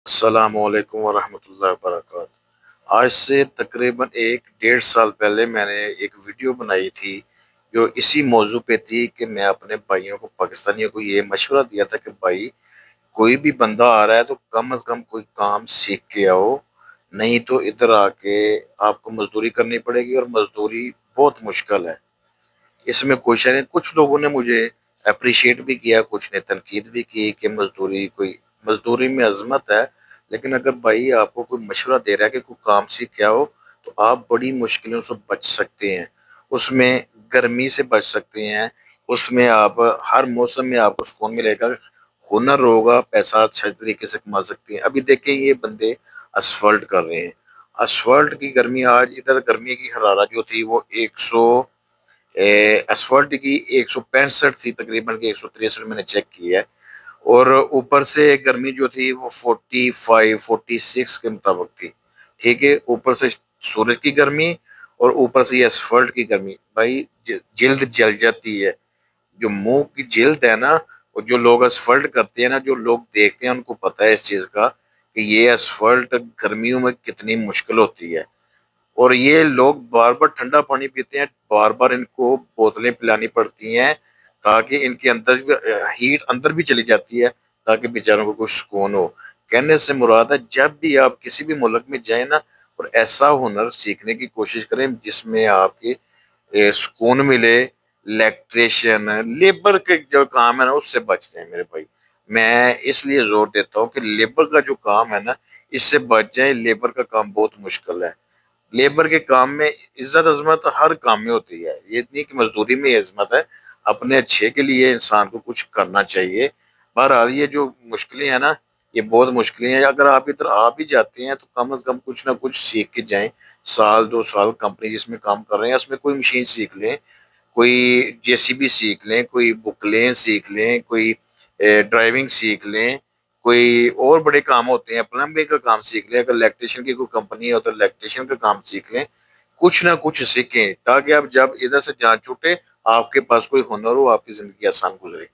السلام علیکم ورحمۃ اللہ وبرکاتہ۔ آج سے تقریباً 1 ڈیڑھ سال پہلے میں نے ایک ویڈیو بنائی تھی جو اسی موضوع پہ تھی کہ میں اپنے بھائیوں کو پاکستانیوں کو یہ مشورہ دیا تھا کہ بھائی کوئی بھی بندہ آ رہا ہے تو کم از کم کوئی کام سیکھ کے آؤ، نہیں تو ادھر آ کے آپ کو مزدوری کرنی پڑے گی، اور مزدوری بہت مشکل ہے۔ اس میں کوئی شے نہیں، کچھ لوگوں نے مجھے اپریشیٹ بھی کیا، کچھ نے تنقید بھی کی کہ مزدوری میں عظمت ہے، لیکن اگر بھائی آپ کو کوئی مشورہ دے رہا ہے کہ کوئی کام سیکھ کے آؤ تو آپ بڑی مشکلوں سے بچ سکتے ہیں۔ اس میں گرمی سے بچ سکتے ہیں، اس میں آپ ہر موسم میں آپ کو سکون ملے گا، ہنر ہوگا، پیسہ اچھا طریقے سے کما سکتے ہیں۔ ابھی دیکھیں یہ بندے اسفالٹ کر رہے ہیں، اسفالٹ کی گرمی، آج ادھر گرمی کی حرارت جو تھی وہ اسفالٹ کی 165 تھی تقریباً، کہ 163 میں نے چیک کی ہے، اور اوپر سے گرمی جو تھی وہ 45 46 کے مطابق تھی۔ ٹھیک ہے، اوپر سے سورج کی گرمی اور اوپر سے یہ اسفالٹ کی گرمی، بھائی جلد جل جاتی ہے۔ جو منہ کی جلد ہے نا، اور جو لوگ اسفالٹ کرتے ہیں نا، جو لوگ دیکھتے ہیں ان کو پتہ ہے اس چیز کا کہ یہ اسفالٹ گرمیوں میں کتنی مشکل ہوتی ہے۔ اور یہ لوگ بار بار ٹھنڈا پانی پیتے ہیں، بار بار ان کو بوتلیں پلانی پڑتی ہیں تاکہ ان کے اندر ہیٹ اندر بھی چلی جاتی ہے، تاکہ بیچاروں کو کچھ سکون ہو۔ کہنے سے مراد ہے جب بھی آپ کسی بھی ملک میں جائیں نا، اور ایسا ہنر سیکھنے کی کوشش کریں جس میں آپ کی سکون ملے، الیکٹریشین لیبر کے جو کام ہے نا اس سے بچ جائیں میرے بھائی۔ میں اس لیے زور دیتا ہوں کہ لیبر کا جو کام ہے نا اس سے بچ جائیں، لیبر کا کام بہت مشکل ہے۔ لیبر کے کام میں عزت عظمت ہر کام میں ہوتی ہے، یہ نہیں کہ مزدوری میں یہ عظمت ہے، اپنے اچھے کے لیے انسان کو کچھ کرنا چاہیے۔ بہرحال یہ جو مشکلیں ہیں نا یہ بہت مشکلیں ہیں، اگر آپ ادھر آ بھی جاتے ہیں تو کم از کم کچھ نہ کچھ سیکھ کے جائیں۔ سال 2 سال کمپنی جس میں کام کر رہے ہیں اس میں کوئی مشین سیکھ لیں، کوئی JCB سیکھ لیں، کوئی بکلیں سیکھ لیں، کوئی ڈرائیونگ سیکھ لیں، کوئی اور بڑے کام ہوتے ہیں، پلمبنگ کا کام سیکھ لیں، اگر الیکٹریشین کی کوئی کمپنی ہے تو الیکٹریشین کا کام سیکھ لیں۔ کچھ نہ کچھ سیکھیں تاکہ آپ جب ادھر سے جان چھوٹے آپ کے پاس کوئی ہنر ہو، آپ کی زندگی آسان گزرے۔